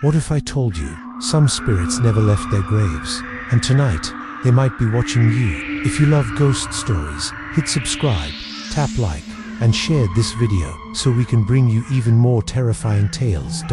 What if I told you some spirits never left their graves, and tonight they might be watching you? If you love ghost stories, hit subscribe, tap like, and share this video so we can bring you even more terrifying tales.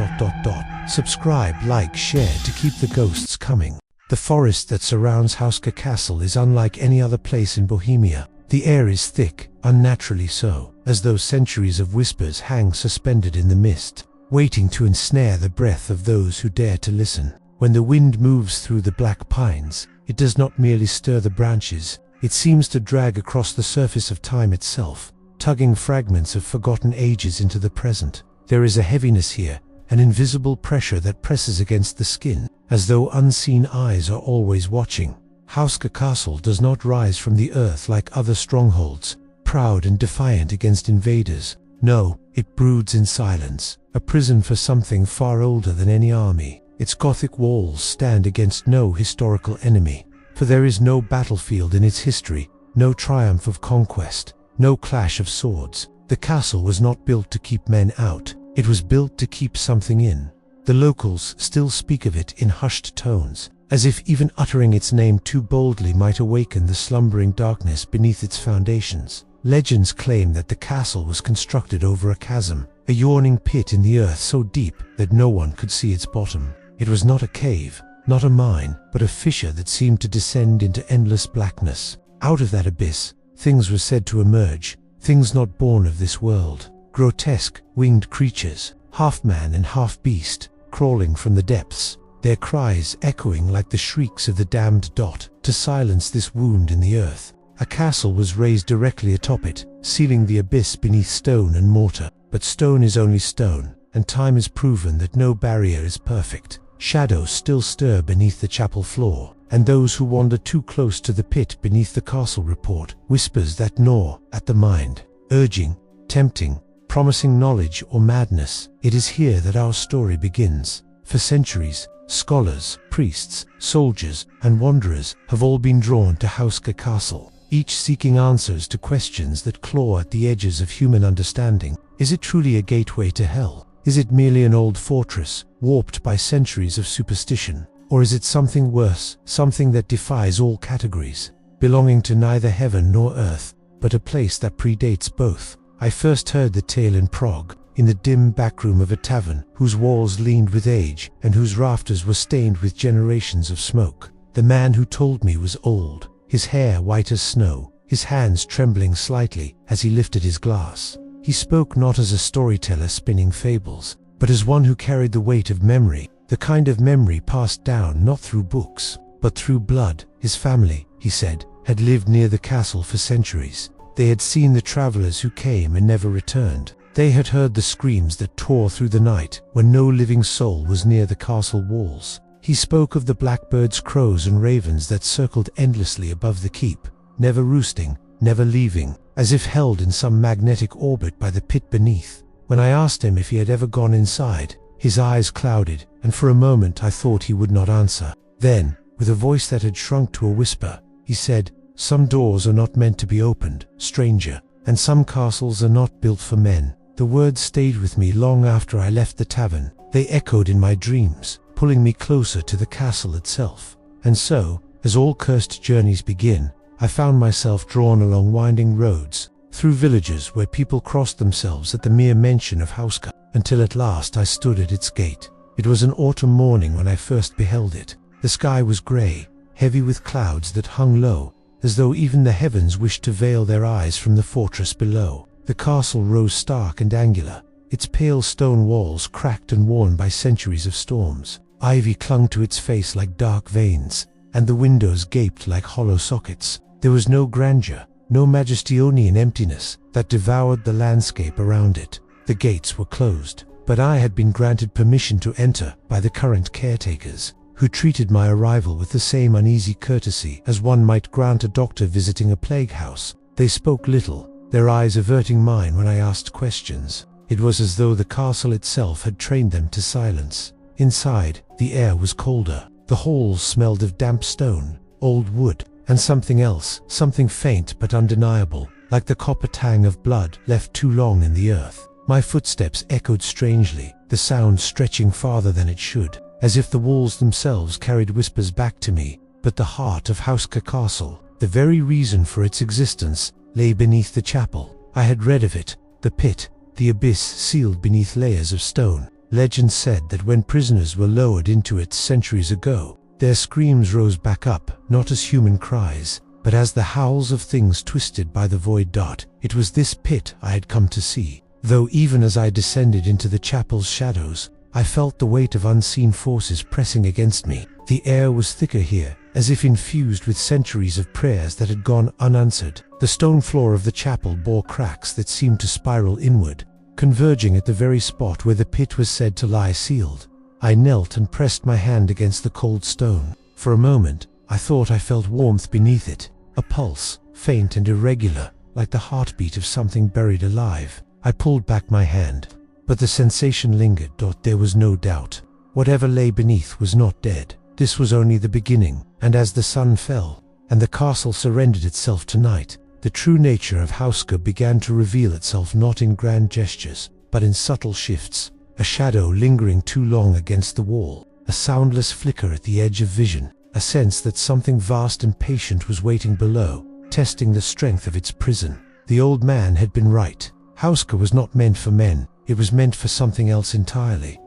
Subscribe, like, share to keep the ghosts coming. The forest that surrounds Houska Castle is unlike any other place in Bohemia. The air is thick, unnaturally so, as though centuries of whispers hang suspended in the mist, waiting to ensnare the breath of those who dare to listen. When the wind moves through the black pines, it does not merely stir the branches, it seems to drag across the surface of time itself, tugging fragments of forgotten ages into the present. There is a heaviness here, an invisible pressure that presses against the skin, as though unseen eyes are always watching. Houska Castle does not rise from the earth like other strongholds, proud and defiant against invaders. No, it broods in silence, a prison for something far older than any army. Its Gothic walls stand against no historical enemy, for there is no battlefield in its history, no triumph of conquest, no clash of swords. The castle was not built to keep men out, it was built to keep something in. The locals still speak of it in hushed tones, as if even uttering its name too boldly might awaken the slumbering darkness beneath its foundations. Legends claim that the castle was constructed over a chasm, a yawning pit in the earth so deep that no one could see its bottom. It was not a cave, not a mine, but a fissure that seemed to descend into endless blackness. Out of that abyss, things were said to emerge, things not born of this world. Grotesque, winged creatures, half man and half beast, crawling from the depths, their cries echoing like the shrieks of the damned Dot, to silence this wound in the earth. A castle was raised directly atop it, sealing the abyss beneath stone and mortar. But stone is only stone, and time has proven that no barrier is perfect. Shadows still stir beneath the chapel floor, and those who wander too close to the pit beneath the castle report whispers that gnaw at the mind, urging, tempting, promising knowledge or madness. It is here that our story begins. For centuries, scholars, priests, soldiers, and wanderers have all been drawn to Houska Castle, each seeking answers to questions that claw at the edges of human understanding. Is it truly a gateway to hell? Is it merely an old fortress, warped by centuries of superstition? Or is it something worse, something that defies all categories, belonging to neither heaven nor earth, but a place that predates both? I first heard the tale in Prague, in the dim backroom of a tavern whose walls leaned with age and whose rafters were stained with generations of smoke. The man who told me was old, his hair white as snow, his hands trembling slightly as he lifted his glass. He spoke not as a storyteller spinning fables, but as one who carried the weight of memory, the kind of memory passed down not through books, but through blood. His family, he said, had lived near the castle for centuries. They had seen the travelers who came and never returned. They had heard the screams that tore through the night when no living soul was near the castle walls. He spoke of the blackbirds, crows, and ravens that circled endlessly above the keep, never roosting, never leaving, as if held in some magnetic orbit by the pit beneath. When I asked him if he had ever gone inside, his eyes clouded, and for a moment I thought he would not answer. Then, with a voice that had shrunk to a whisper, he said, "Some doors are not meant to be opened, stranger, and some castles are not built for men." The words stayed with me long after I left the tavern. They echoed in my dreams, pulling me closer to the castle itself. And so, as all cursed journeys begin, I found myself drawn along winding roads, through villages where people crossed themselves at the mere mention of Houska, until at last I stood at its gate. It was an autumn morning when I first beheld it. The sky was grey, heavy with clouds that hung low, as though even the heavens wished to veil their eyes from the fortress below. The castle rose stark and angular, its pale stone walls cracked and worn by centuries of storms. Ivy clung to its face like dark veins, and the windows gaped like hollow sockets. There was no grandeur, no majesty, only an emptiness that devoured the landscape around it. The gates were closed, but I had been granted permission to enter by the current caretakers, who treated my arrival with the same uneasy courtesy as one might grant a doctor visiting a plague house. They spoke little, their eyes averting mine when I asked questions. It was as though the castle itself had trained them to silence. Inside, the air was colder. The halls smelled of damp stone, old wood, and something else, something faint but undeniable, like the copper tang of blood left too long in the earth. My footsteps echoed strangely, the sound stretching farther than it should, as if the walls themselves carried whispers back to me. But the heart of Houska Castle, the very reason for its existence, lay beneath the chapel. I had read of it, the pit, the abyss sealed beneath layers of stone. Legend said that when prisoners were lowered into it centuries ago, their screams rose back up, not as human cries, but as the howls of things twisted by the void dart. It was this pit I had come to see, though even as I descended into the chapel's shadows, I felt the weight of unseen forces pressing against me. The air was thicker here, as if infused with centuries of prayers that had gone unanswered. The stone floor of the chapel bore cracks that seemed to spiral inward, converging at the very spot where the pit was said to lie sealed. I knelt and pressed my hand against the cold stone. For a moment, I thought I felt warmth beneath it, a pulse, faint and irregular, like the heartbeat of something buried alive. I pulled back my hand, but the sensation lingered. There was no doubt. Whatever lay beneath was not dead. This was only the beginning, and as the sun fell, and the castle surrendered itself to night, the true nature of Houska began to reveal itself, not in grand gestures, but in subtle shifts. A shadow lingering too long against the wall, a soundless flicker at the edge of vision, a sense that something vast and patient was waiting below, testing the strength of its prison. The old man had been right. Houska was not meant for men, it was meant for something else entirely.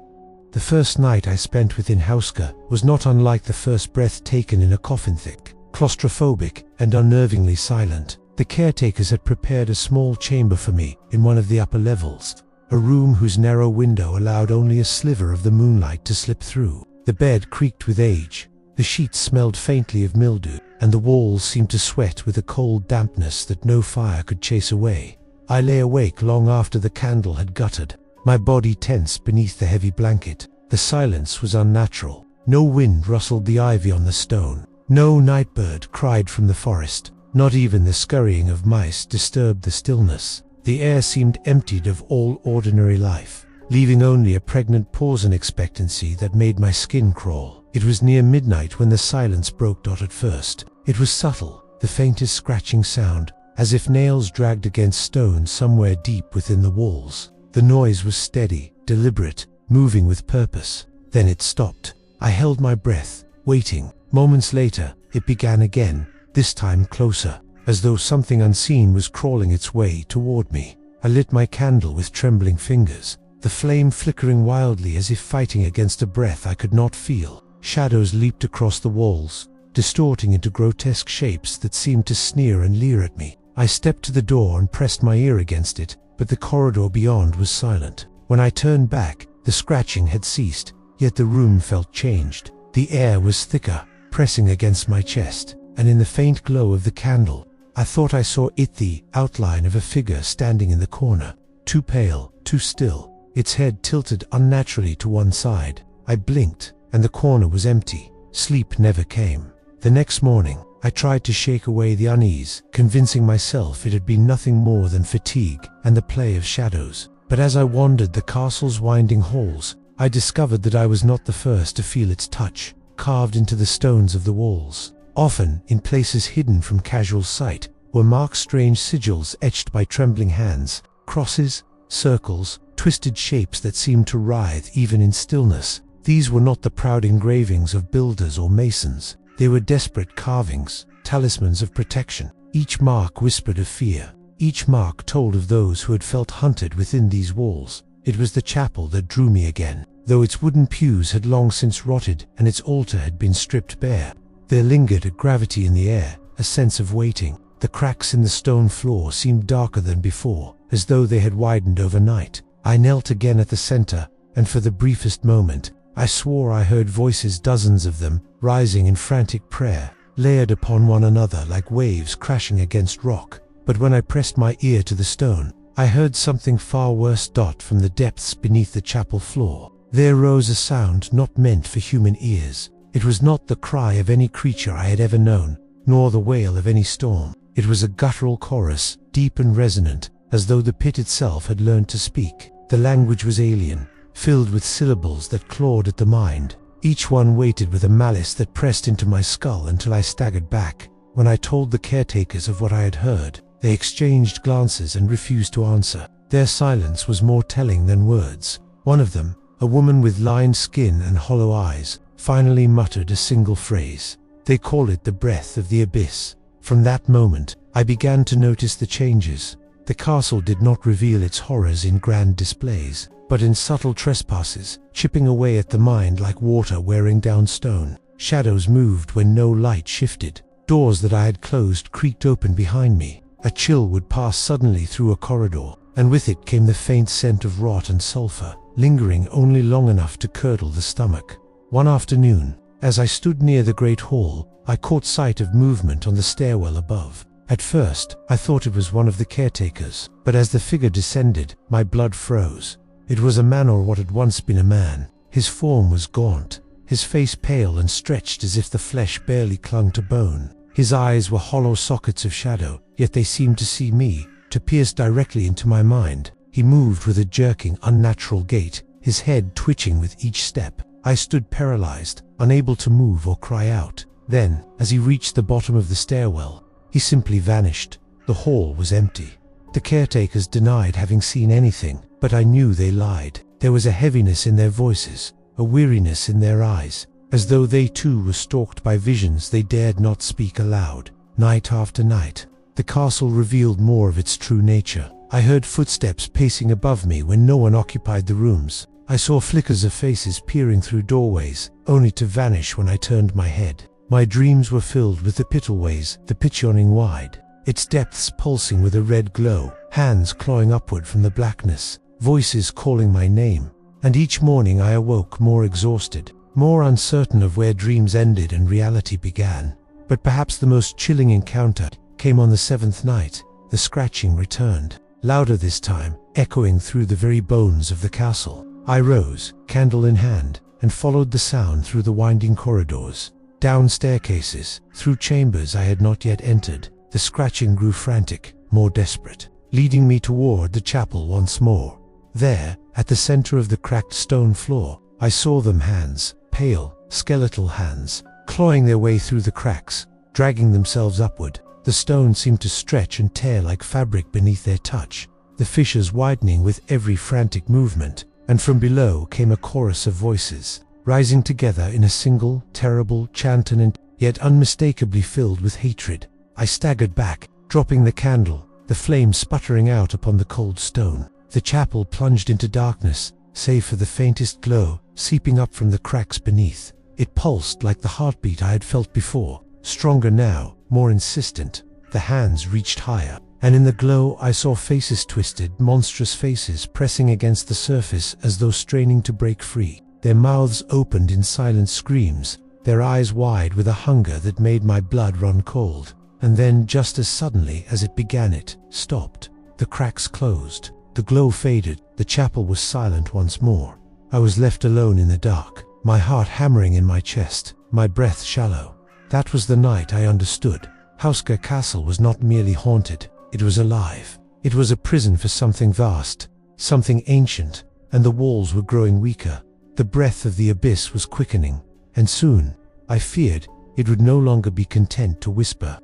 The first night I spent within Houska was not unlike the first breath taken in a coffin, thick, claustrophobic, and unnervingly silent. The caretakers had prepared a small chamber for me in one of the upper levels, a room whose narrow window allowed only a sliver of the moonlight to slip through. The bed creaked with age, the sheets smelled faintly of mildew, and the walls seemed to sweat with a cold dampness that no fire could chase away. I lay awake long after the candle had guttered, my body tense beneath the heavy blanket. The silence was unnatural. No wind rustled the ivy on the stone. No nightbird cried from the forest. Not even the scurrying of mice disturbed the stillness. The air seemed emptied of all ordinary life, leaving only a pregnant pause and expectancy that made my skin crawl. It was near midnight when the silence broke. At first, it was subtle, the faintest scratching sound, as if nails dragged against stone somewhere deep within the walls. The noise was steady, deliberate, moving with purpose. Then it stopped. I held my breath, waiting. Moments later, it began again, this time closer, as though something unseen was crawling its way toward me. I lit my candle with trembling fingers, the flame flickering wildly as if fighting against a breath I could not feel. Shadows leaped across the walls, distorting into grotesque shapes that seemed to sneer and leer at me. I stepped to the door and pressed my ear against it, but the corridor beyond was silent. When I turned back, the scratching had ceased, yet the room felt changed. The air was thicker, pressing against my chest, and in the faint glow of the candle, I thought I saw the outline of a figure standing in the corner, too pale, too still, its head tilted unnaturally to one side. I blinked, and the corner was empty. Sleep never came. The next morning, I tried to shake away the unease, convincing myself it had been nothing more than fatigue and the play of shadows. But as I wandered the castle's winding halls, I discovered that I was not the first to feel its touch, carved into the stones of the walls. Often, in places hidden from casual sight, were marked strange sigils etched by trembling hands, crosses, circles, twisted shapes that seemed to writhe even in stillness. These were not the proud engravings of builders or masons. They were desperate carvings, talismans of protection. Each mark whispered of fear. Each mark told of those who had felt hunted within these walls. It was the chapel that drew me again, though its wooden pews had long since rotted and its altar had been stripped bare. There lingered a gravity in the air, a sense of waiting. The cracks in the stone floor seemed darker than before, as though they had widened overnight. I knelt again at the center, and for the briefest moment, I swore I heard voices, dozens of them, rising in frantic prayer, layered upon one another like waves crashing against rock. But when I pressed my ear to the stone, I heard something far worse. From the depths beneath the chapel floor, there rose a sound not meant for human ears. It was not the cry of any creature I had ever known, nor the wail of any storm. It was a guttural chorus, deep and resonant, as though the pit itself had learned to speak. The language was alien, filled with syllables that clawed at the mind. Each one waited with a malice that pressed into my skull until I staggered back. When I told the caretakers of what I had heard, they exchanged glances and refused to answer. Their silence was more telling than words. One of them, a woman with lined skin and hollow eyes, finally muttered a single phrase. They call it the breath of the abyss. From that moment, I began to notice the changes. The castle did not reveal its horrors in grand displays, but in subtle trespasses, chipping away at the mind like water wearing down stone. Shadows moved when no light shifted. Doors that I had closed creaked open behind me. A chill would pass suddenly through a corridor, and with it came the faint scent of rot and sulfur, lingering only long enough to curdle the stomach. One afternoon, as I stood near the great hall, I caught sight of movement on the stairwell above. At first, I thought it was one of the caretakers, but as the figure descended, my blood froze. It was a man, or what had once been a man. His form was gaunt, his face pale and stretched as if the flesh barely clung to bone. His eyes were hollow sockets of shadow, yet they seemed to see me, to pierce directly into my mind. He moved with a jerking, unnatural gait, his head twitching with each step. I stood paralyzed, unable to move or cry out. Then, as he reached the bottom of the stairwell, he simply vanished. The hall was empty. The caretakers denied having seen anything, but I knew they lied. There was a heaviness in their voices, a weariness in their eyes, as though they too were stalked by visions they dared not speak aloud. Night after night, the castle revealed more of its true nature. I heard footsteps pacing above me when no one occupied the rooms. I saw flickers of faces peering through doorways, only to vanish when I turned my head. My dreams were filled with the Pittleways, the pit yawning wide, its depths pulsing with a red glow, hands clawing upward from the blackness, voices calling my name. And each morning I awoke more exhausted, more uncertain of where dreams ended and reality began. But perhaps the most chilling encounter came on the 7th night. The scratching returned, louder this time, echoing through the very bones of the castle. I rose, candle in hand, and followed the sound through the winding corridors, down staircases, through chambers I had not yet entered. The scratching grew frantic, more desperate, leading me toward the chapel once more. There, at the center of the cracked stone floor, I saw them, hands, pale, skeletal hands, clawing their way through the cracks, dragging themselves upward. The stone seemed to stretch and tear like fabric beneath their touch, the fissures widening with every frantic movement. And from below came a chorus of voices, rising together in a single, terrible chant, and yet unmistakably filled with hatred. I staggered back, dropping the candle, the flame sputtering out upon the cold stone. The chapel plunged into darkness, save for the faintest glow seeping up from the cracks beneath. It pulsed like the heartbeat I had felt before, stronger now, more insistent. The hands reached higher, and in the glow I saw faces, twisted, monstrous faces pressing against the surface as though straining to break free. Their mouths opened in silent screams, their eyes wide with a hunger that made my blood run cold. And then, just as suddenly as it began, it stopped. The cracks closed, the glow faded, the chapel was silent once more. I was left alone in the dark, my heart hammering in my chest, my breath shallow. That was the night I understood. Houska Castle was not merely haunted, it was alive. It was a prison for something vast, something ancient, and the walls were growing weaker. The breath of the abyss was quickening, and soon, I feared, it would no longer be content to whisper.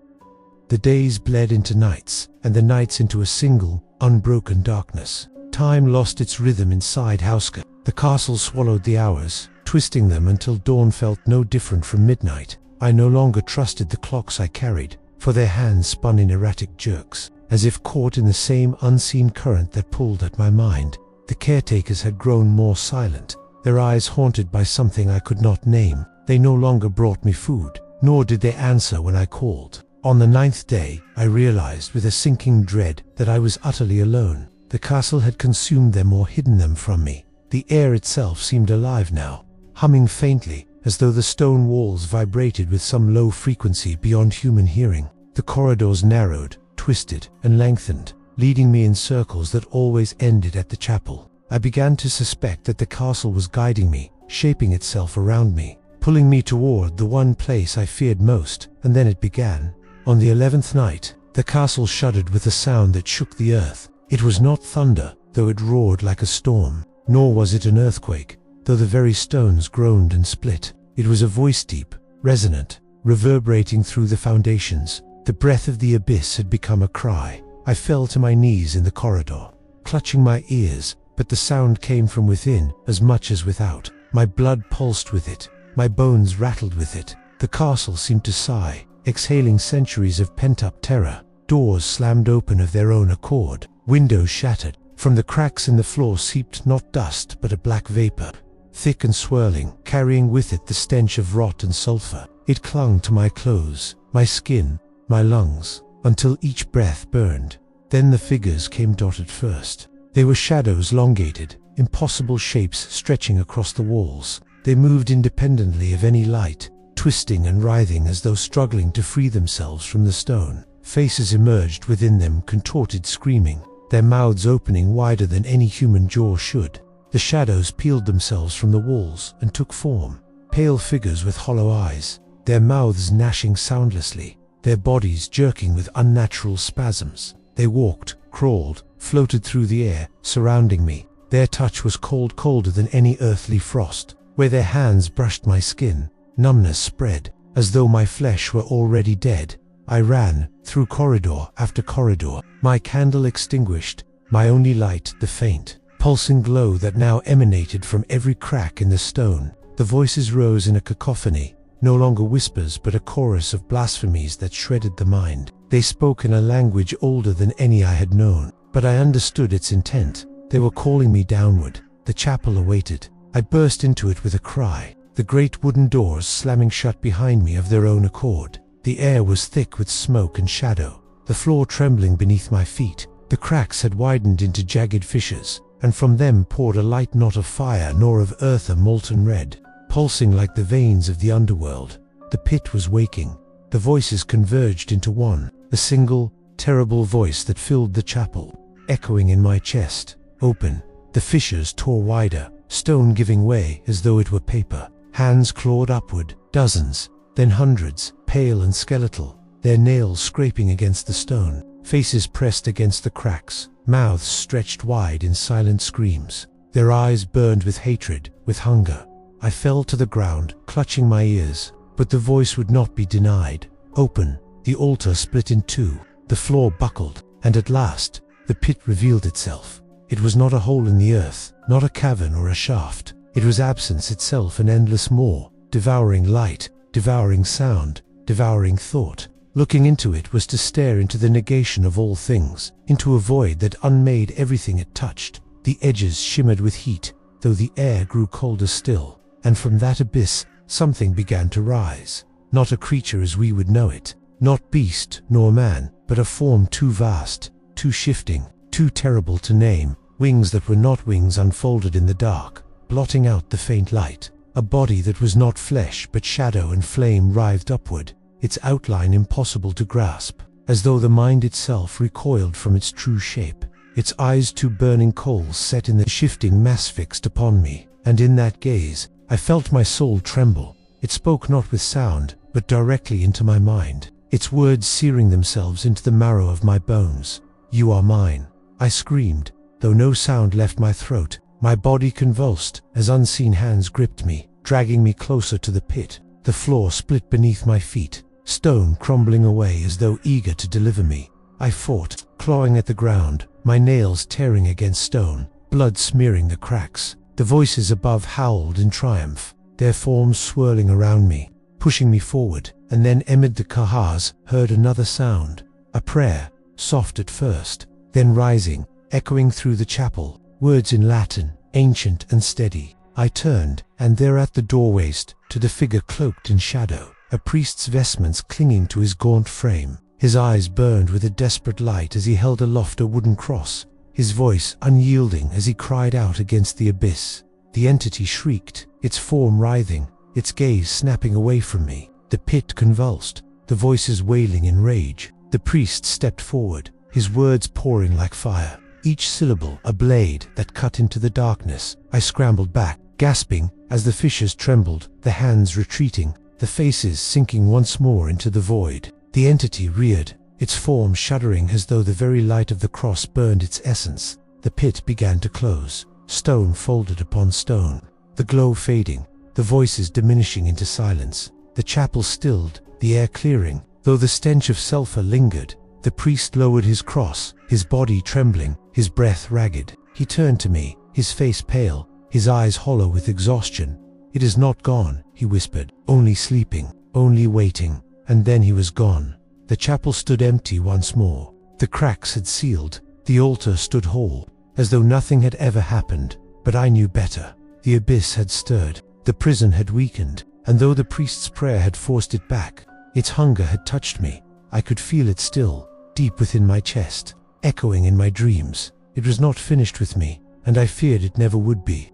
The days bled into nights, and the nights into a single, unbroken darkness. Time lost its rhythm inside Houska. The castle swallowed the hours, twisting them until dawn felt no different from midnight. I no longer trusted the clocks I carried, for their hands spun in erratic jerks, as if caught in the same unseen current that pulled at my mind. The caretakers had grown more silent, their eyes haunted by something I could not name. They no longer brought me food, nor did they answer when I called. On the 9th day, I realized with a sinking dread that I was utterly alone. The castle had consumed them or hidden them from me. The air itself seemed alive now, humming faintly, as though the stone walls vibrated with some low frequency beyond human hearing. The corridors narrowed, twisted, and lengthened, leading me in circles that always ended at the chapel. I began to suspect that the castle was guiding me, shaping itself around me, pulling me toward the one place I feared most. And then it began. On the 11th night, the castle shuddered with a sound that shook the earth. It was not thunder, though it roared like a storm, nor was it an earthquake, though the very stones groaned and split. It was a voice, deep, resonant, reverberating through the foundations. The breath of the abyss had become a cry. I fell to my knees in the corridor, clutching my ears, but the sound came from within as much as without. My blood pulsed with it. My bones rattled with it. The castle seemed to sigh, exhaling centuries of pent-up terror. Doors slammed open of their own accord. Windows shattered. From the cracks in the floor seeped not dust but a black vapor, thick and swirling, carrying with it the stench of rot and sulfur. It clung to my clothes, my skin, my lungs, until each breath burned. Then the figures came dotted first. They were shadows, elongated, impossible shapes stretching across the walls. They moved independently of any light, twisting and writhing as though struggling to free themselves from the stone. Faces emerged within them, contorted, screaming, their mouths opening wider than any human jaw should. The shadows peeled themselves from the walls and took form. Pale figures with hollow eyes, their mouths gnashing soundlessly, their bodies jerking with unnatural spasms. They walked, crawled, floated through the air, surrounding me. Their touch was cold, colder than any earthly frost. Where their hands brushed my skin, numbness spread, as though my flesh were already dead. I ran, through corridor after corridor, my candle extinguished, my only light the faint, pulsing glow that now emanated from every crack in the stone. The voices rose in a cacophony, no longer whispers but a chorus of blasphemies that shredded the mind. They spoke in a language older than any I had known, but I understood its intent. They were calling me downward. The chapel awaited. I burst into it with a cry, the great wooden doors slamming shut behind me of their own accord. The air was thick with smoke and shadow, the floor trembling beneath my feet. The cracks had widened into jagged fissures, and from them poured a light not of fire nor of earth, a molten red, pulsing like the veins of the underworld. The pit was waking. The voices converged into one, a single, terrible voice that filled the chapel, echoing in my chest. Open. The fissures tore wider, stone giving way as though it were paper. Hands clawed upward, dozens, then hundreds, pale and skeletal, their nails scraping against the stone. Faces pressed against the cracks, mouths stretched wide in silent screams. Their eyes burned with hatred, with hunger. I fell to the ground, clutching my ears, but the voice would not be denied. Open. The altar split in two, the floor buckled, and at last, the pit revealed itself. It was not a hole in the earth, not a cavern or a shaft. It was absence itself, an endless maw, devouring light, devouring sound, devouring thought. Looking into it was to stare into the negation of all things, into a void that unmade everything it touched. The edges shimmered with heat, though the air grew colder still, and from that abyss something began to rise. Not a creature as we would know it, not beast nor man, but a form too vast, too shifting, too terrible to name. Wings that were not wings unfolded in the dark, blotting out the faint light. A body that was not flesh but shadow and flame writhed upward, its outline impossible to grasp, as though the mind itself recoiled from its true shape. Its eyes, two burning coals set in the shifting mass, fixed upon me, and in that gaze I felt my soul tremble. It spoke not with sound, but directly into my mind, its words searing themselves into the marrow of my bones. "You are mine," I screamed, though no sound left my throat. My body convulsed as unseen hands gripped me, dragging me closer to the pit. The floor split beneath my feet, stone crumbling away as though eager to deliver me. I fought, clawing at the ground, my nails tearing against stone, blood smearing the cracks. The voices above howled in triumph, their forms swirling around me, pushing me forward, and then amid the kahas heard another sound, a prayer, soft at first, then rising, echoing through the chapel, words in Latin, ancient and steady. I turned, and there at the doorway stood a figure cloaked in shadow, a priest's vestments clinging to his gaunt frame. His eyes burned with a desperate light as he held aloft a wooden cross, his voice unyielding as he cried out against the abyss. The entity shrieked, its form writhing, its gaze snapping away from me. The pit convulsed, the voices wailing in rage. The priest stepped forward, his words pouring like fire, each syllable a blade that cut into the darkness. I scrambled back, gasping, as the fissures trembled, the hands retreating, the faces sinking once more into the void. The entity reared, its form shuddering as though the very light of the cross burned its essence. The pit began to close, stone folded upon stone, the glow fading, the voices diminishing into silence. The chapel stilled, the air clearing, though the stench of sulfur lingered. The priest lowered his cross, his body trembling, his breath ragged. He turned to me, his face pale, his eyes hollow with exhaustion. "It is not gone," he whispered, "only sleeping, only waiting." And then he was gone. The chapel stood empty once more. The cracks had sealed, the altar stood whole, as though nothing had ever happened. But I knew better. The abyss had stirred, the prison had weakened, and though the priest's prayer had forced it back, its hunger had touched me. I could feel it still, deep within my chest, echoing in my dreams. It was not finished with me, and I feared it never would be.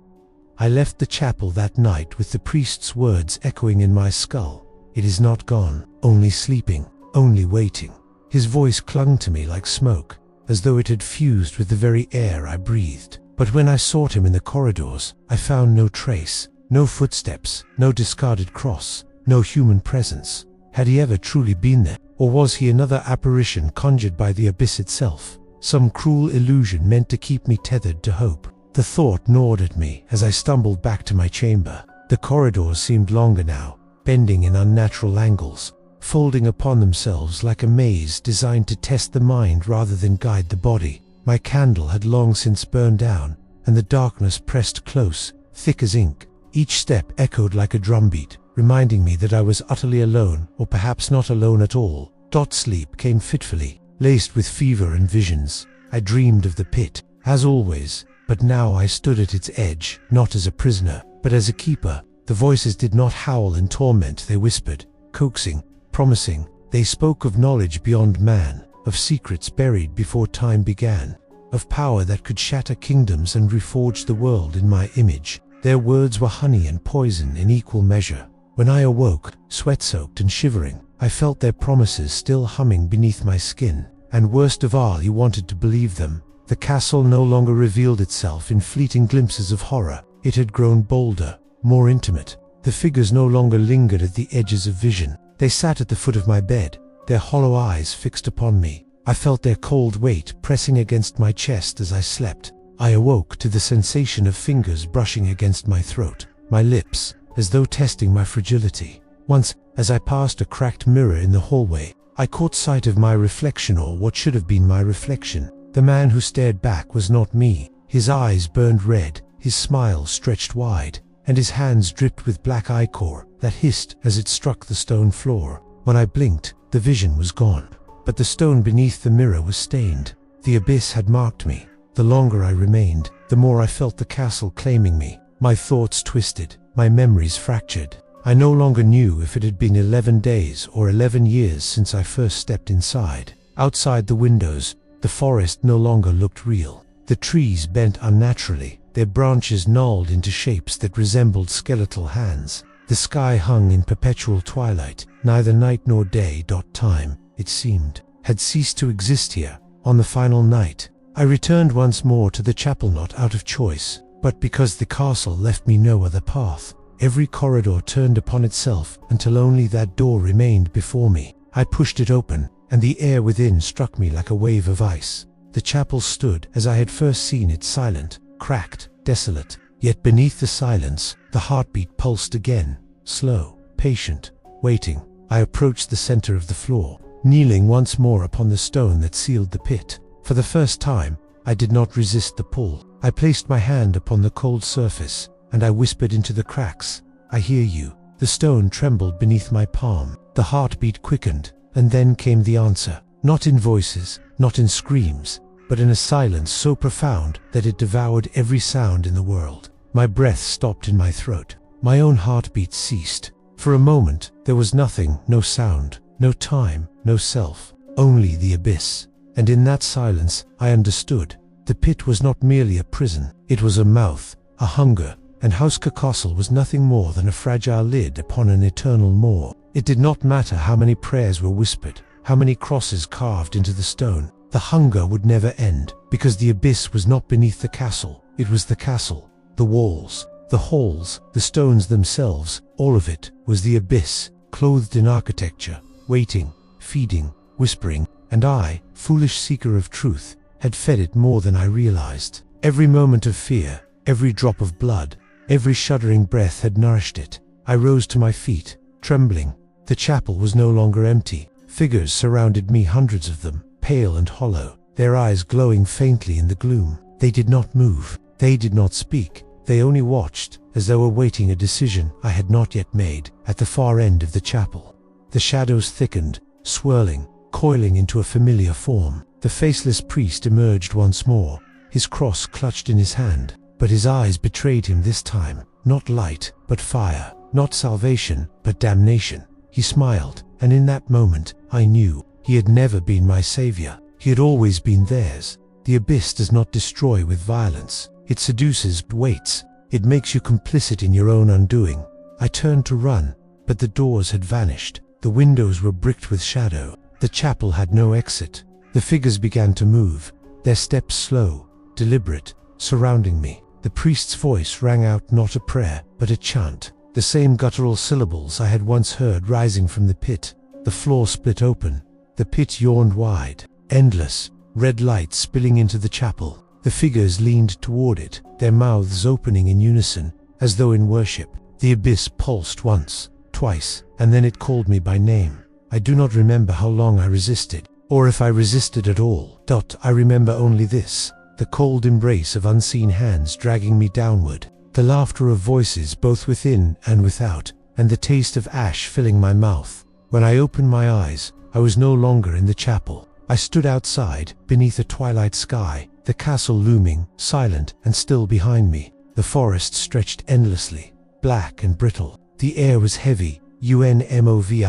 I left the chapel that night with the priest's words echoing in my skull. "It is not gone, only sleeping, only waiting." His voice clung to me like smoke, as though it had fused with the very air I breathed. But when I sought him in the corridors, I found no trace, no footsteps, no discarded cross, no human presence. Had he ever truly been there, or was he another apparition conjured by the abyss itself? Some cruel illusion meant to keep me tethered to hope. The thought gnawed at me as I stumbled back to my chamber. The corridors seemed longer now, bending in unnatural angles, folding upon themselves like a maze designed to test the mind rather than guide the body. My candle had long since burned down, and the darkness pressed close, thick as ink. Each step echoed like a drumbeat, reminding me that I was utterly alone, or perhaps not alone at all. Sleep came fitfully, laced with fever and visions. I dreamed of the pit, as always, but now I stood at its edge, not as a prisoner, but as a keeper. The voices did not howl in torment, they whispered, coaxing, promising. They spoke of knowledge beyond man, of secrets buried before time began, of power that could shatter kingdoms and reforge the world in my image. Their words were honey and poison in equal measure. When I awoke, sweat-soaked and shivering, I felt their promises still humming beneath my skin. And worst of all, you wanted to believe them. The castle no longer revealed itself in fleeting glimpses of horror. It had grown bolder, more intimate. The figures no longer lingered at the edges of vision. They sat at the foot of my bed, their hollow eyes fixed upon me. I felt their cold weight pressing against my chest as I slept. I awoke to the sensation of fingers brushing against my throat, my lips, as though testing my fragility. Once, as I passed a cracked mirror in the hallway, I caught sight of my reflection, or what should have been my reflection. The man who stared back was not me. His eyes burned red, his smile stretched wide, and his hands dripped with black ichor that hissed as it struck the stone floor. When I blinked, the vision was gone, but the stone beneath the mirror was stained. The abyss had marked me. The longer I remained, the more I felt the castle claiming me. My thoughts twisted, my memories fractured. I no longer knew if it had been 11 days or 11 years since I first stepped inside. Outside the windows, the forest no longer looked real. The trees bent unnaturally, their branches gnawed into shapes that resembled skeletal hands. The sky hung in perpetual twilight. Neither night nor day. Time, it seemed, had ceased to exist here. On the final night, I returned once more to the chapel, not out of choice, but because the castle left me no other path. Every corridor turned upon itself until only that door remained before me. I pushed it open, and the air within struck me like a wave of ice. The chapel stood as I had first seen it, silent, cracked, desolate. Yet beneath the silence, the heartbeat pulsed again, slow, patient, waiting. I approached the center of the floor, kneeling once more upon the stone that sealed the pit. For the first time, I did not resist the pull. I placed my hand upon the cold surface, and I whispered into the cracks, "I hear you." The stone trembled beneath my palm. The heartbeat quickened, and then came the answer. Not in voices, not in screams, but in a silence so profound that it devoured every sound in the world. My breath stopped in my throat. My own heartbeat ceased. For a moment, there was nothing, no sound, no time, no self, only the abyss. And in that silence, I understood. The pit was not merely a prison. It was a mouth, a hunger, and Houska Castle was nothing more than a fragile lid upon an eternal maw. It did not matter how many prayers were whispered, how many crosses carved into the stone. The hunger would never end, because the abyss was not beneath the castle. It was the castle. The walls, the halls, the stones themselves, all of it was the abyss, clothed in architecture, waiting, feeding, whispering, and I, foolish seeker of truth, had fed it more than I realized. Every moment of fear, every drop of blood, every shuddering breath had nourished it. I rose to my feet, trembling. The chapel was no longer empty. Figures surrounded me, hundreds of them, pale and hollow, their eyes glowing faintly in the gloom. They did not move. They did not speak. They only watched, as though awaiting a decision I had not yet made. At the far end of the chapel, the shadows thickened, swirling, coiling into a familiar form. The faceless priest emerged once more, his cross clutched in his hand. But his eyes betrayed him this time. Not light, but fire. Not salvation, but damnation. He smiled, and in that moment, I knew he had never been my savior. He had always been theirs. The abyss does not destroy with violence. It seduces but waits. It makes you complicit in your own undoing. I turned to run, but the doors had vanished. The windows were bricked with shadow. The chapel had no exit. The figures began to move, their steps slow, deliberate, surrounding me. The priest's voice rang out not a prayer, but a chant. The same guttural syllables I had once heard rising from the pit. The floor split open. The pit yawned wide. Endless, red light spilling into the chapel. The figures leaned toward it, their mouths opening in unison, as though in worship. The abyss pulsed once, twice, and then it called me by name. I do not remember how long I resisted, or if I resisted at all. I remember only this: the cold embrace of unseen hands dragging me downward, the laughter of voices both within and without, and the taste of ash filling my mouth. When I opened my eyes, I was no longer in the chapel. I stood outside, beneath a twilight sky, the castle looming, silent and still behind me. The forest stretched endlessly, black and brittle. The air was heavy, unmoving.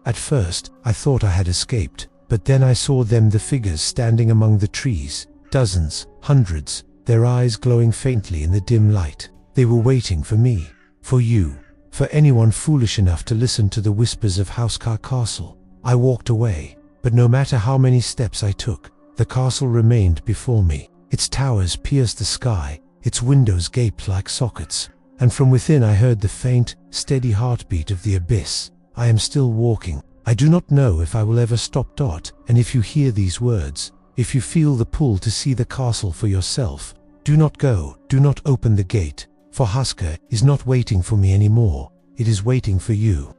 At first, I thought I had escaped, but then I saw them, the figures standing among the trees, dozens, hundreds, their eyes glowing faintly in the dim light. They were waiting for me, for you, for anyone foolish enough to listen to the whispers of Houska Castle. I walked away, but no matter how many steps I took, the castle remained before me. Its towers pierced the sky, its windows gaped like sockets, and from within I heard the faint, steady heartbeat of the abyss. I am still walking. I do not know if I will ever stop. And if you hear these words, if you feel the pull to see the castle for yourself, do not go, do not open the gate, for Houska is not waiting for me anymore. It is waiting for you.